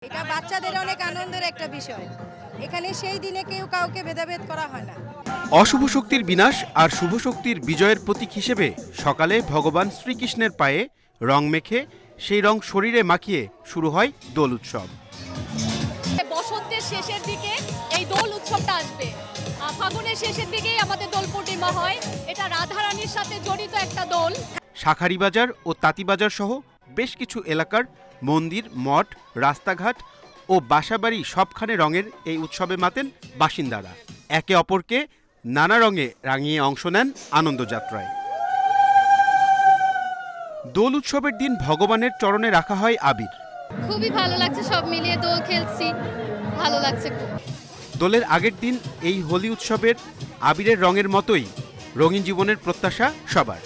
এটা বাচ্চাদের অনেক আনন্দের একটা বিষয়। এখানে সেই দিনে কেউ কাউকে ভেদাভেদ করা হয় না। অশুভ শক্তির বিনাশ আর শুভ শক্তির বিজয়ের প্রতীক হিসেবে সকালে ভগবান শ্রীকৃষ্ণের পায়ে রং মেখে সেই রং শরীরে মাখিয়ে শুরু হয় দোল উৎসব। বসন্তের শেষের দিকে এই দোল উৎসবটা আসবে। ফাগুনের শেষের দিকেই আমাদের দোল পূর্ণিমা হয়। এটা রাধারানীর সাথে জড়িত একটা দোল। শাঁখারীবাজার ও তাঁতিবাজার সহ বেশ কিছু এলাকার মন্দির, মঠ, রাস্তাঘাট ও বাসাবাড়ি সবখানে রঙের এই উৎসবে মাতেন বাসিন্দারা। একে অপরকে নানা রঙে রাঙিয়ে অংশ নেন আনন্দযাত্রায়। দোল উৎসবের দিন ভগবানের চরণে রাখা হয় আবির। খুবই ভালো লাগছে, সব মিলিয়ে দোল খেলছি, ভালো লাগছে খুব। দোলের আগের দিন এই হোলি উৎসবের আবিরের রঙের মতোই রঙিন জীবনের প্রত্যাশা সবার।